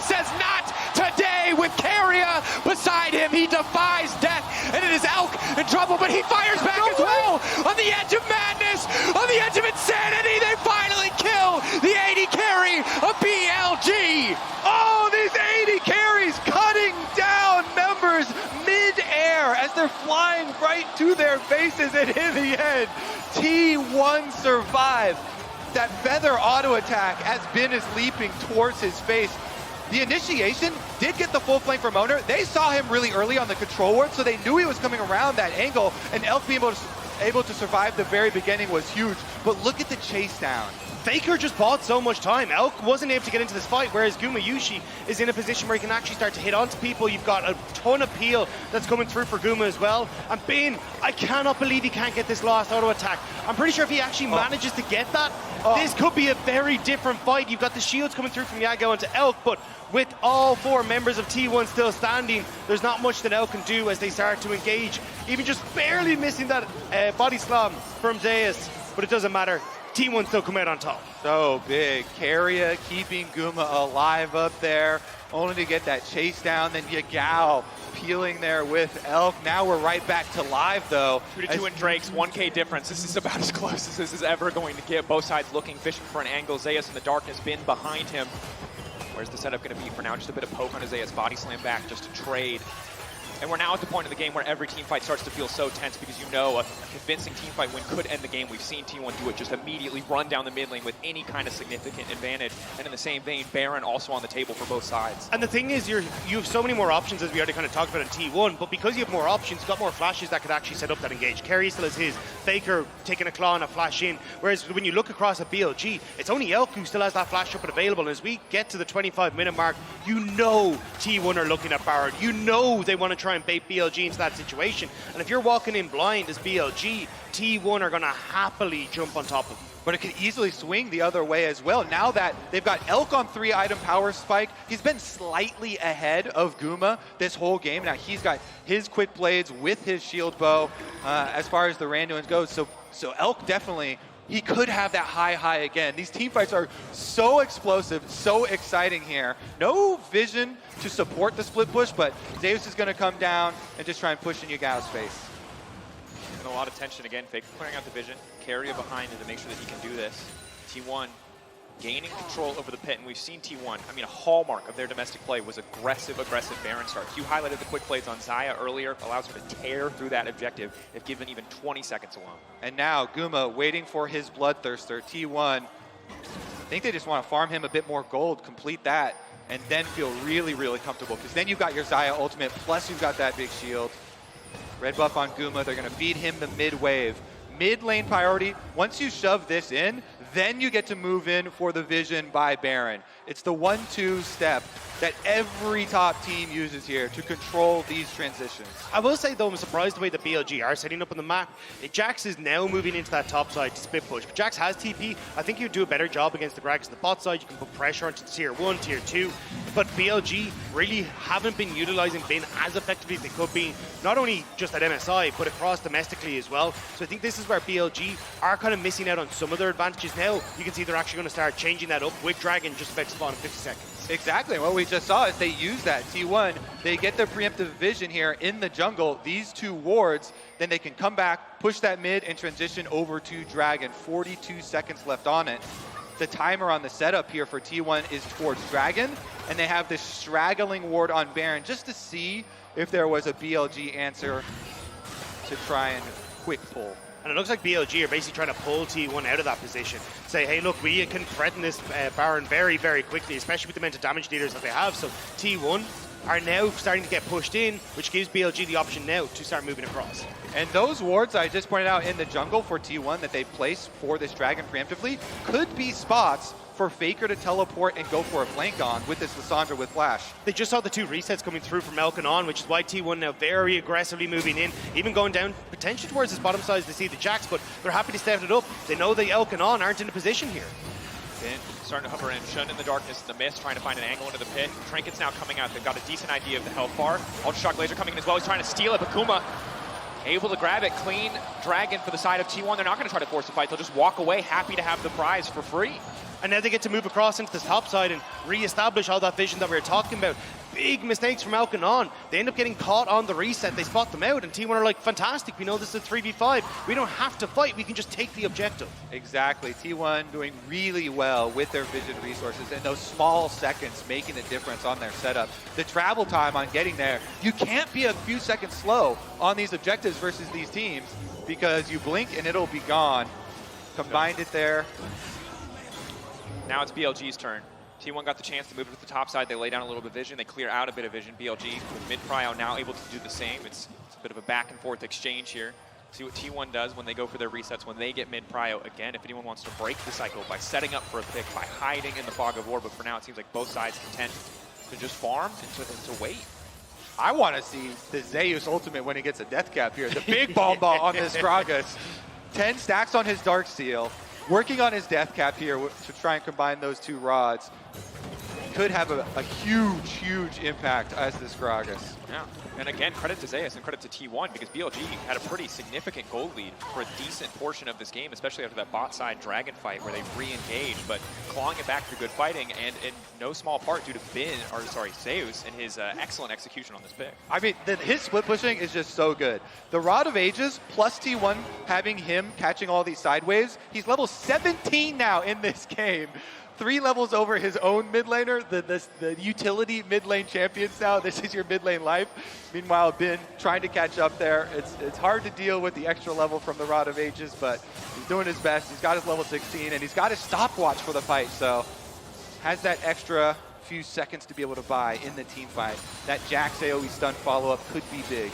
faces, and in the end, T1 survives. That feather auto attack as Ben is leaping towards his face. The initiation did get the full flank from Oner. They saw him really early on the control ward, so they knew he was coming around that angle, and Elk being able to survive the very beginning was huge. But look at the chase down. Faker just bought so much time. Elk wasn't able to get into this fight, whereas Gumayusi is in a position where he can actually start to hit onto people. You've got a ton of peel that's coming through for Guma as well. And Ben, I cannot believe he can't get this last auto attack. I'm pretty sure if he actually manages to get that, this could be a very different fight. You've got the shields coming through from Yago into Elk, but with all 4 members of T1 still standing, there's not much that Elk can do as they start to engage. Even just barely missing that body slam from Zeus, but it doesn't matter. T1 still come out on top. So big. Keria keeping Guma alive up there, only to get that chase down. Then Yagao peeling there with Elk. Now we're right back to live, though. 2-2 in Drake's, 1K difference. This is about as close as this is ever going to get. Both sides looking, fishing for an angle. Zeus in the darkness, Ben behind him. Where's the setup going to be for now? Just a bit of poke on Zeus, body slam back just to trade. And we're now at the point of the game where every team fight starts to feel so tense because you know a convincing team fight win could end the game. We've seen T1 do it, just immediately run down the mid lane with any kind of significant advantage. And in the same vein, Baron also on the table for both sides. And the thing is, you have so many more options, as we already kind of talked about in T1, but because you have more options, you've got more flashes that could actually set up that engage. Keria still has his, Faker taking a claw and a flash in, whereas when you look across at BLG, it's only Elk who still has that flash up and available. And as we get to the 25-minute mark, you know T1 are looking at Baron. You know they want to try and bait BLG into that situation. And if you're walking in blind as BLG, T1 are going to happily jump on top of you. But it could easily swing the other way as well. Now that they've got Elk on 3-item power spike, he's been slightly ahead of Guma this whole game. Now he's got his quick blades with his shield bow as far as the Randuins goes. So Elk definitely, he could have that high again. These team fights are so explosive, so exciting here. No vision to support the split push, but Zeus is going to come down and just try and push in Yagao's face. And a lot of tension again. Faker clearing out the vision. Keria behind him to make sure that he can do this. T1 gaining control over the pit, and we've seen T1, I mean, a hallmark of their domestic play was aggressive Baron starts. You highlighted the quick plays on Xayah earlier, allows her to tear through that objective if given even 20 seconds alone. And now Guma waiting for his Bloodthirster. T1, I think they just want to farm him a bit more gold, complete that, and then feel really comfortable, because then you've got your Xayah ultimate, plus you've got that big shield. Red buff on Guma, they're going to feed him the mid wave. Mid lane priority, once you shove this in, then you get to move in for the vision by Baron. It's the 1-2 step that every top team uses here to control these transitions. I will say though, I'm surprised the way that BLG are setting up on the map. Jax is now moving into that top side to split push, but Jax has TP. I think you'd do a better job against the Gragas. The bot side, you can put pressure onto tier 1, tier 2, but BLG really haven't been utilizing Ben as effectively as they could be, not only just at MSI, but across domestically as well. So I think this is where BLG are kind of missing out on some of their advantages now. You can see they're actually going to start changing that up with Dragon just about to spawn in 50 seconds. Exactly. What we just saw is they use that. T1, they get their preemptive vision here in the jungle, these 2 wards, then they can come back, push that mid, and transition over to Dragon. 42 seconds left on it. The timer on the setup here for T1 is towards Dragon, and they have this straggling ward on Baron just to see if there was a BLG answer to try and quick pull. And it looks like BLG are basically trying to pull T1 out of that position. Say, hey, look, we can threaten this Baron very quickly, especially with the amount of damage dealers that they have. So T1 are now starting to get pushed in, which gives BLG the option now to start moving across. And those wards I just pointed out in the jungle for T1 that they place for this Dragon preemptively could be spots for Faker to teleport and go for a flank on with this Lissandra with Flash. They just saw the 2 resets coming through from Elk and On, which is why T1 now very aggressively moving in, even going down potentially towards this bottom side to see the Jax, but they're happy to step it up. They know the Elk and On aren't in a position here. Finn starting to hover in, Shun in the darkness, in the mist, trying to find an angle into the pit. Trinket's now coming out. They've got a decent idea of the health bar. Ultra Shock Laser coming in as well. He's trying to steal it, but Kuma able to grab it. Clean Dragon for the side of T1. They're not going to try to force the fight. They'll just walk away, happy to have the prize for free. And now they get to move across into the top side and re-establish all that vision that we were talking about. big mistakes from Elk and On. They end up getting caught on the reset. They spot them out, and T1 are like, fantastic, we know this is a 3v5. We don't have to fight, we can just take the objective. Exactly. T1 doing really well with their vision resources and those small seconds making a difference on their setup. The travel time on getting there, you can't be a few seconds slow on these objectives versus these teams because you blink and it'll be gone. Combined it there. Now it's BLG's turn. T1 got the chance to move it to the top side. They lay down a little bit of vision. They clear out a bit of vision. BLG with mid-prio now able to do the same. It's a bit of a back and forth exchange here. See what T1 does when they go for their resets, when they get mid-prio again. If anyone wants to break the cycle by setting up for a pick, by hiding in the fog of war. But for now, it seems like both sides content to just farm and to wait. I want to see the Zeus ultimate when he gets a death cap here. The big bomb on this Gragas. 10 stacks on his Darksteel. Working on his death cap here to try and combine those two rods. Could have a huge, huge impact as this Gragas. Yeah, and again, credit to Zeus and credit to T1 because BLG had a pretty significant gold lead for a decent portion of this game, especially after that bot side Dragon fight where they re-engaged, but clawing it back through good fighting and in no small part due to Zeus and his excellent execution on this pick. I mean, his split pushing is just so good. The Rod of Ages plus T1 having him catching all these sideways, he's level 17 now in this game. 3 levels over his own mid laner, the utility mid lane champions now. This is your mid lane life. Meanwhile, Bin trying to catch up there. It's hard to deal with the extra level from the Rod of Ages, but he's doing his best. He's got his level 16, and he's got his stopwatch for the fight, so has that extra few seconds to be able to buy in the team fight. That Jax AoE stun follow-up could be big.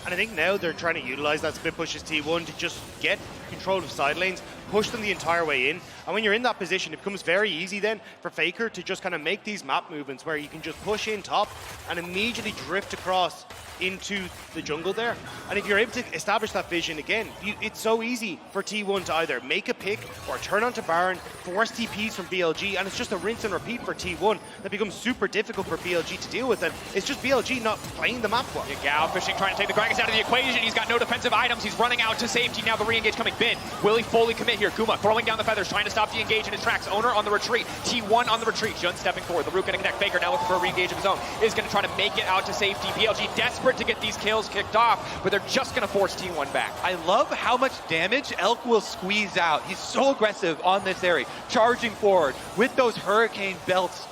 And I think now they're trying to utilize that split push as T1 to just get control of side lanes, push them the entire way in. And when you're in that position, it becomes very easy then for Faker to just kind of make these map movements where you can just push in top and immediately drift across into the jungle there. And if you're able to establish that vision again, it's so easy for T1 to either make a pick or turn onto Baron, force TPs from BLG, and it's just a rinse and repeat for T1 that becomes super difficult for BLG to deal with. And it's just BLG not playing the map well. Yagao fishing, trying to take the Gragas out of the equation. He's got no defensive items. He's running out to safety. Now the re-engage coming. Bin, will he fully commit here? Guma throwing down the feathers, trying to stop the engage in his tracks. Oner on the retreat. T1 on the retreat. Jun stepping forward. The root gonna connect. Faker now looking for a re-engage of his own. Is gonna try to make it out to safety. BLG desperate to get these kills kicked off, but they're just gonna force T1 back. I love how much damage Elk will squeeze out. He's so aggressive on this area, charging forward with those hurricane belts.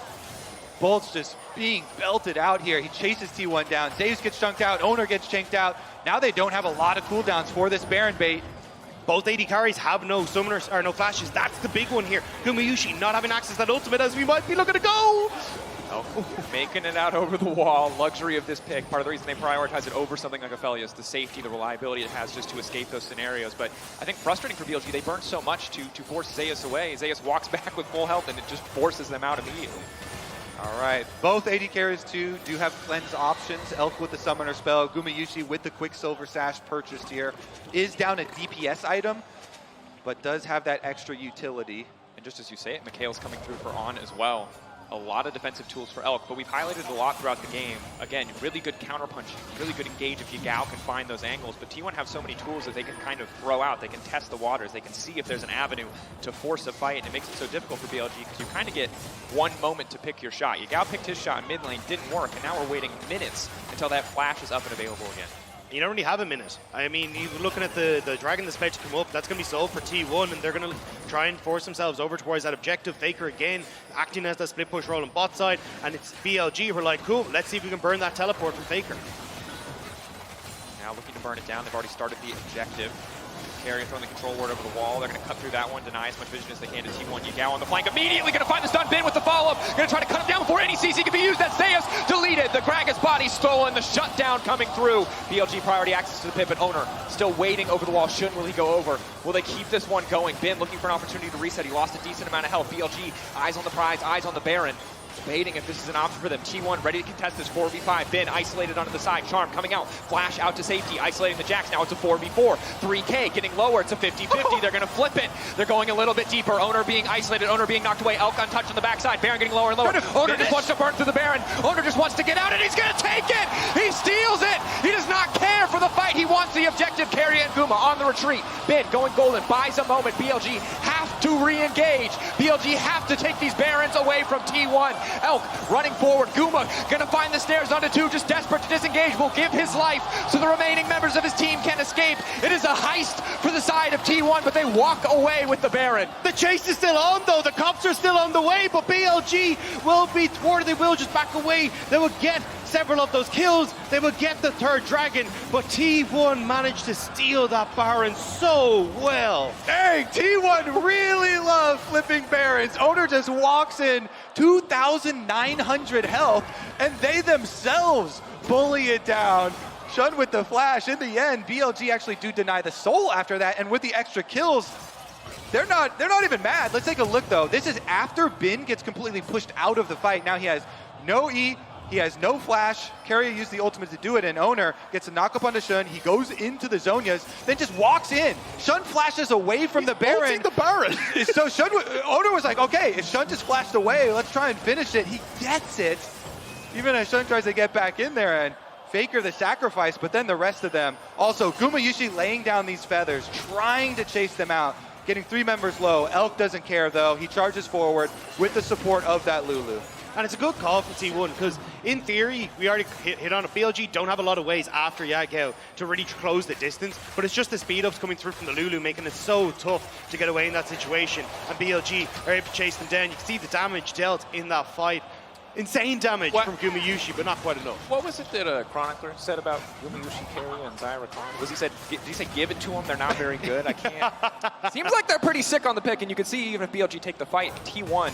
Bolts just being belted out here. He chases T1 down. Zeus gets chunked out. Oner gets chanked out. Now they don't have a lot of cooldowns for this Baron bait. Both AD carries have no summoners or no flashes. That's the big one here. Gumayusi not having access to that ultimate as we might be looking to go. Making it out over the wall, luxury of this pick. Part of the reason they prioritize it over something like Ophelia is the safety, the reliability it has just to escape those scenarios. But I think frustrating for BLG, they burn so much to force Zeus away. Zeus walks back with full health and it just forces them out immediately. All right, both AD carries too do have cleanse options. Elk with the summoner spell, Gumayusi with the Quicksilver Sash purchased here. Is down a DPS item, but does have that extra utility. And just as you say it, Mikhail's coming through for On as well. A lot of defensive tools for Elk, but we've highlighted a lot throughout the game. Again, really good counter-punching, really good engage if Yagao can find those angles, but T1 have so many tools that they can kind of throw out. They can test the waters, they can see if there's an avenue to force a fight, and it makes it so difficult for BLG because you kind of get one moment to pick your shot. Yagao picked his shot in mid lane, didn't work, and now we're waiting minutes until that flash is up and available again. You don't really have a minute. I mean, you're looking at the Dragon that's about to come up. That's going to be sold for T1, and they're going to try and force themselves over towards that objective. Faker again, acting as that split push role on bot side, and it's BLG who are like, cool, let's see if we can burn that teleport from Faker. Now looking to burn it down. They've already started the objective. Keria throwing the control ward over the wall. They're going to cut through that one, deny as much vision as they can to T1. Yagao on the flank, immediately going to find the stun. Bin with the follow-up. Going to try to cut him down before any CC can be used. That's Zeus deleted. The Gragas body stolen. The shutdown coming through. BLG priority access to the pit, but Oner still waiting over the wall. Shouldn't will he go over? Will they keep this one going? Bin looking for an opportunity to reset. He lost a decent amount of health. BLG, eyes on the prize, eyes on the Baron. Debating if this is an option for them. T1 ready to contest this 4v5. Bin isolated onto the side. Charm coming out. Flash out to safety. Isolating the Jax. Now it's a 4v4. 3K getting lower. It's a 50-50. They're going to flip it. They're going a little bit deeper. Oner being isolated. Oner being knocked away. Elk untouched on the backside. Baron getting lower and lower. Oner just wants to burn through the Baron. Oner just wants to get out and he's going to take it. He steals it. He does not care for the fight. He wants the objective. Keria and Guma on the retreat. Bin going golden. Buys a moment. BLG half to re-engage. BLG have to take these Barons away from T1. Elk running forward. Guma gonna find the stairs onto 2, just desperate to disengage. Will give his life so the remaining members of his team can escape. It is a heist for the side of T1, but they walk away with the Baron. The chase is still on though, the cops are still on the way, but BLG will be thwarted. They will just back away. They will get several of those kills. They will get the 3rd dragon, but T1 managed to steal that Baron so well. Dang, T1 really love flipping Barons. Oner just walks in 2,900 health, and they themselves bully it down. Shun with the flash. In the end, BLG actually do deny the soul after that, and with the extra kills, they're not even mad. Let's take a look though. This is after Bin gets completely pushed out of the fight. Now he has no E, he has no flash. Keria used the ultimate to do it, and Oner gets a knock up onto Shun. He goes into the Zhonyas, then just walks in. Shun flashes away from the Baron. The Baron. So Oner was like, okay, if Shun just flashed away, let's try and finish it. He gets it, even as Shun tries to get back in there, and Faker the sacrifice, but then the rest of them. Also, Gumayusi laying down these feathers, trying to chase them out, getting 3 members low. Elk doesn't care though. He charges forward with the support of that Lulu. And it's a good call from T1 because in theory, we already hit on it. BLG don't have a lot of ways after Yagao to really close the distance, but it's just the speed ups coming through from the Lulu making it so tough to get away in that situation. And BLG are able to chase them down. You can see the damage dealt in that fight. Insane damage from Gumayusi, but not quite enough. What was it that Chronicler said about Gumayusi, Keria, and Zyra Khan? Did he say give it to them? They're not very good. I can't. Seems like they're pretty sick on the pick, and you can see even if BLG take the fight, T1.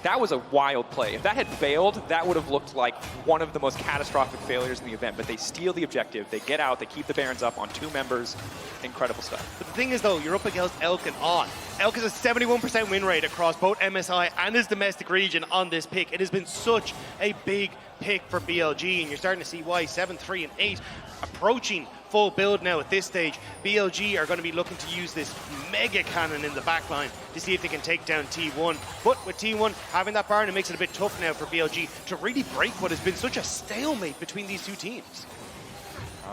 That was a wild play. If that had failed, that would have looked like one of the most catastrophic failures in the event. But they steal the objective, they get out, they keep the Barons up on 2 members. Incredible stuff. But the thing is, though, you're up against Elk and On. Elk has a 71% win rate across both MSI and his domestic region on this pick. It has been such a big pick for BLG, and you're starting to see why 7, 3, and 8 approaching full build now at this stage. BLG are going to be looking to use this mega cannon in the backline to see if they can take down T1. But with T1 having that Baron, it makes it a bit tough now for BLG to really break what has been such a stalemate between these 2 teams.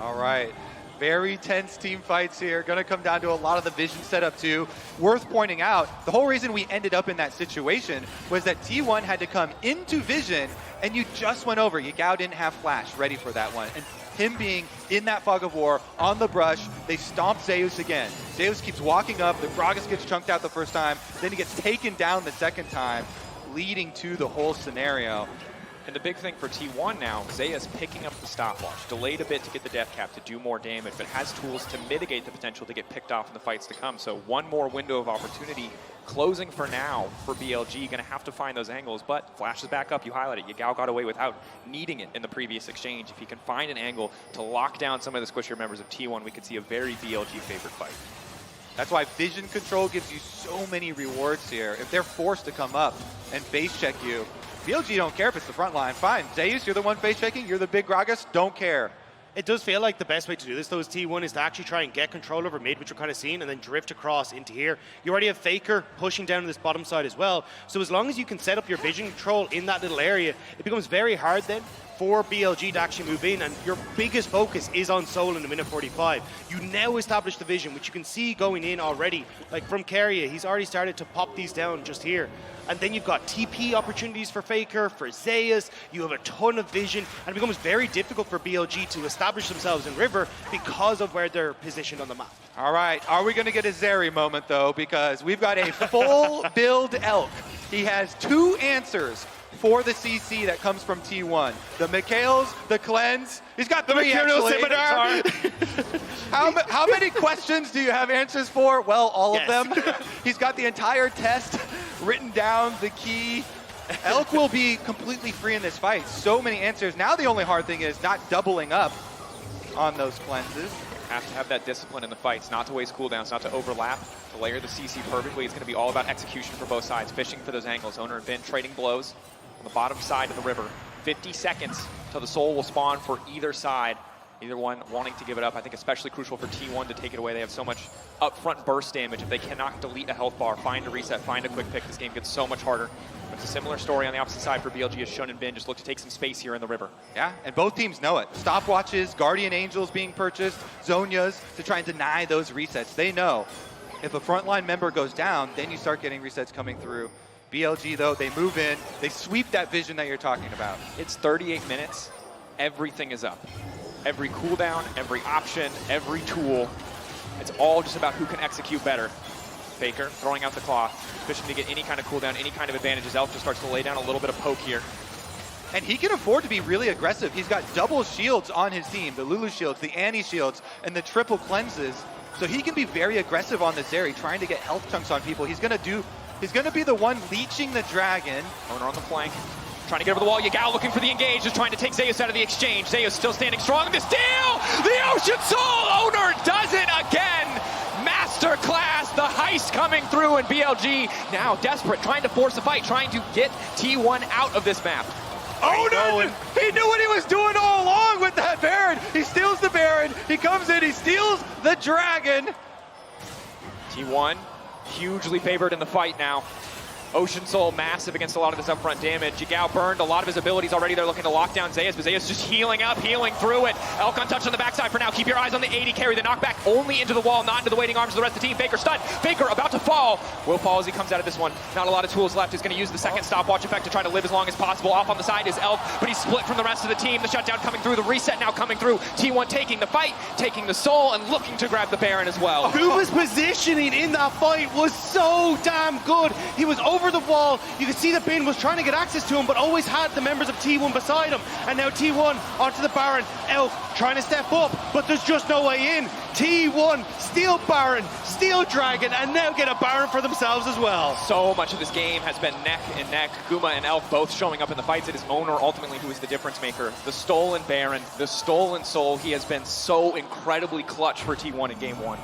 All right. Very tense team fights here. Going to come down to a lot of the vision setup too. Worth pointing out, the whole reason we ended up in that situation was that T1 had to come into vision, and you just went over. Yagao didn't have flash ready for that one. And him being in that fog of war, on the brush, they stomp Zeus again. Zeus keeps walking up, the Gragas gets chunked out the first time, then he gets taken down the second time, leading to the whole scenario. And the big thing for T1 now, Zeus picking up the stopwatch, delayed a bit to get the death cap to do more damage, but has tools to mitigate the potential to get picked off in the fights to come. So one more window of opportunity closing for now for BLG. Going to have to find those angles, but flashes back up. You highlight it. Yagao got away without needing it in the previous exchange. If he can find an angle to lock down some of the squishier members of T1, we could see a very BLG favorite fight. That's why vision control gives you so many rewards here. If they're forced to come up and face check you, BLG don't care if it's the front line. Fine, Zeus, you're the one face checking. You're the big Gragas. Don't care. It does feel like the best way to do this, though, as T1 is to actually try and get control over mid, which we're kind of seeing, and then drift across into here. You already have Faker pushing down to this bottom side as well. So as long as you can set up your vision control in that little area, it becomes very hard then for BLG to actually move in, and your biggest focus is on Soul in the minute 45. You now establish the vision, which you can see going in already. Like from Keria, he's already started to pop these down just here. And then you've got TP opportunities for Faker, for Zeus. You have a ton of vision, and it becomes very difficult for BLG to establish themselves in River because of where they're positioned on the map. All right, are we going to get a Zeri moment, though? Because we've got a full build Elk. He has 2 answers for the CC that comes from T1. The Mikhails, the Cleanse. He's got 3 actually. How many questions do you have answers for? Well, all of them. He's got the entire test written down, the key. Elk will be completely free in this fight. So many answers. Now the only hard thing is not doubling up on those cleanses. Have to have that discipline in the fights, not to waste cooldowns, not to overlap, to layer the CC perfectly. It's going to be all about execution for both sides, fishing for those angles. Oner and Bin trading blows on the bottom side of the river. 50 seconds till the soul will spawn for either side. Either one wanting to give it up. I think especially crucial for T1 to take it away. They have so much upfront burst damage. If they cannot delete a health bar, find a reset, find a quick pick, this game gets so much harder. But it's a similar story on the opposite side for BLG as Shun and Bin just look to take some space here in the river. Yeah, and both teams know it. Stopwatches, Guardian Angels being purchased, Zhonyas to try and deny those resets. They know If a frontline member goes down, then you start getting resets coming through. BLG, though, they move in, they sweep that vision that you're talking about. It's 38 minutes. Everything is up. Every cooldown, every option, every tool. It's all just about who can execute better. Faker throwing out the claw, fishing to get any kind of cooldown, any kind of advantage. Elf just starts to lay down a little bit of poke here. And he can afford to be really aggressive. He's got double shields on his team, the Lulu shields, the Annie shields, and the triple cleanses. So he can be very aggressive on the Zeri, trying to get health chunks on people. He's gonna be the one leeching the dragon. Oner on the flank, trying to get over the wall. Yagao looking for the engage, just trying to take Zeus out of the exchange. Zeus still standing strong. The steal! The Ocean Soul! Oner does it again! Masterclass, the heist coming through, and BLG now desperate, trying to force a fight, trying to get T1 out of this map. Oner, he knew what he was doing all along with that Baron. He steals the Baron, he comes in, he steals the dragon. T1 hugely favored in the fight now. Ocean Soul massive against a lot of this upfront damage. Yagao burned a lot of his abilities already. They're looking to lock down Zeus, but Zeus just healing up, healing through it. Elk untouched on the backside for now. Keep your eyes on the 80 carry. The knockback only into the wall, not into the waiting arms of the rest of the team. Faker stunned. Faker about to fall. Will fall as he comes out of this one. Not a lot of tools left. He's going to use the second stopwatch effect to try to live as long as possible. Off on the side is Elk, but he's split from the rest of the team. The shutdown coming through. The reset now coming through. T1 taking the fight, taking the soul, and looking to grab the Baron as well. Guma's positioning in that fight was so damn good. He was over the wall. You could see that Bin was trying to get access to him, but always had the members of T1 beside him. And now T1 onto the Baron. Elf trying to step up, but there's just no way in. T1 steal Baron, steal Dragon, and now get a Baron for themselves as well. So much of this game has been neck and neck. Guma and Elf both showing up in the fights. It is Oner ultimately who is the difference maker. The stolen Baron, the stolen soul. He has been so incredibly clutch for T1 in Game 1.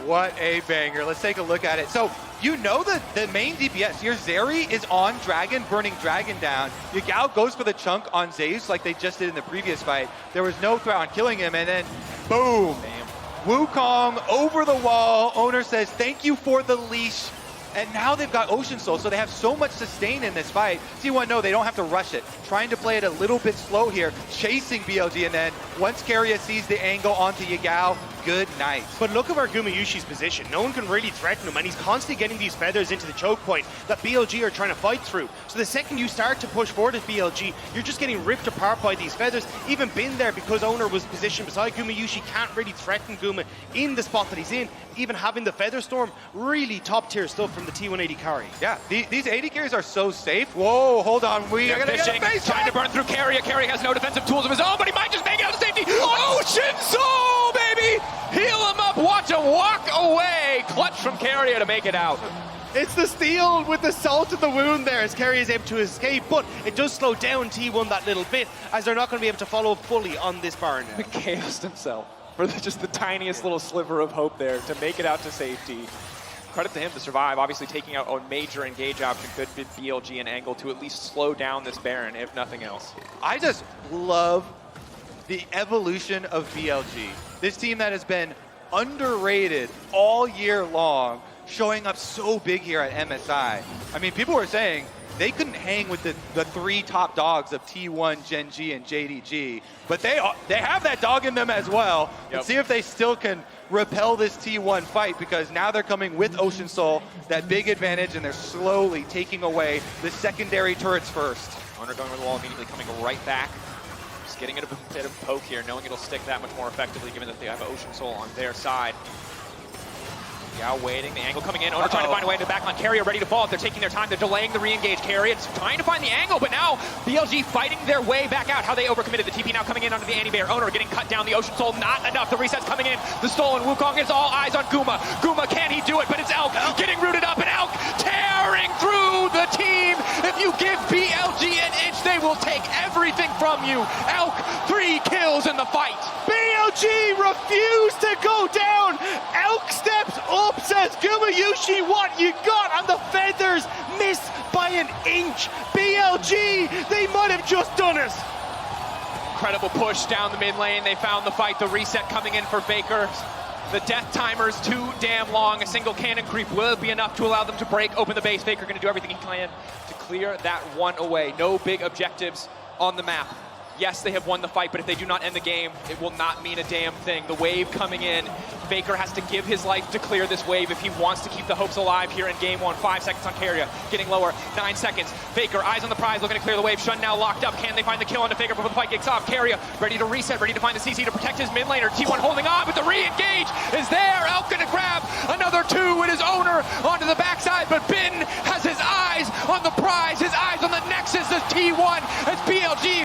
What a banger. Let's take a look at it. So, you know that the main DPS, your Zeri is on Dragon, burning Dragon down. Yagao goes for the chunk on Zeus like they just did in the previous fight. There was no threat on killing him, and then boom. Damn. Wukong over the wall. Oner says, thank you for the leash. And now they've got Ocean Soul, so they have so much sustain in this fight. T1, no, they don't have to rush it. Trying to play it a little bit slow here, chasing BLG, and then once Keria sees the angle onto Yagao, good night. But look at where Gumayusi's position. No one can really threaten him, and he's constantly getting these feathers into the choke point that BLG are trying to fight through. So the second you start to push forward as BLG, you're just getting ripped apart by these feathers. Even Bin there, because Oner was positioned beside Gumayusi, can't really threaten Guma in the spot that he's in. Even having the Feather Storm, really top tier stuff from the T180 carry. Yeah, these 80 carries are so safe. Whoa, hold on. We are going to get a face trying to burn through Keria. Keria has no defensive tools of his own, but he might just make it out to safety. Ocean Soul, baby! Heal him up, watch him walk away. Clutch from Keria to make it out. It's the steal with the salt of the wound there as Keria is able to escape, but it does slow down T1 that little bit as they're not going to be able to follow fully on this Baron now. Chaosed himself for just the tiniest little sliver of hope there to make it out to safety. Credit to him to survive. Obviously taking out a major engage option could be BLG and angle to at least slow down this Baron, if nothing else. I just love the evolution of BLG. This team that has been underrated all year long, showing up so big here at MSI. I mean, people were saying they couldn't hang with the three top dogs of T1, Gen G, and JDG, but they have that dog in them as well. Yep. Let's see if they still can repel this T1 fight, because now they're coming with Ocean Soul, that big advantage, and they're slowly taking away the secondary turrets first. Oner going over the wall, immediately coming right back. Just getting it a bit of poke here, knowing it'll stick that much more effectively given that they have Ocean Soul on their side. Yao waiting, the angle coming in. Oner trying to find a way into the backline. Keria ready to fall. They're taking their time. They're delaying the re-engage. Keria trying to find the angle, but now BLG fighting their way back out. How they overcommitted. The TP now coming in under the anti-bear. Oner getting cut down. The Ocean Soul not enough. The resets coming in. The stolen Wukong is all eyes on Guma. Guma, can he do it? But it's Elk getting rooted up, and Elk tearing through the team. If you give BLG an inch, they will take everything from you. Elk, 3 kills in the fight. BLG refused to go down. Elk steps up, says Gumayusi, what you got? And the feathers miss by an inch. BLG, they might have just done it. Incredible push down the mid lane. They found the fight. The reset coming in for Faker. The death timer's too damn long. A single cannon creep will be enough to allow them to break open the base. Faker going to do everything he can to clear that one away. No big objectives on the map. Yes, they have won the fight, but if they do not end the game, it will not mean a damn thing. The wave coming in. Faker has to give his life to clear this wave if he wants to keep the hopes alive here in game 1. 5 seconds on Keria, getting lower. 9 seconds. Faker, eyes on the prize, looking to clear the wave. Shun now locked up. Can they find the kill onto Faker before the fight kicks off? Keria ready to reset, ready to find the CC to protect his mid laner. T1 holding on, but the re-engage is there. Elk gonna grab another 2 with his Oner onto the backside, but Bin has his eyes on the prize, his eyes on the Nexus as T1 as BLG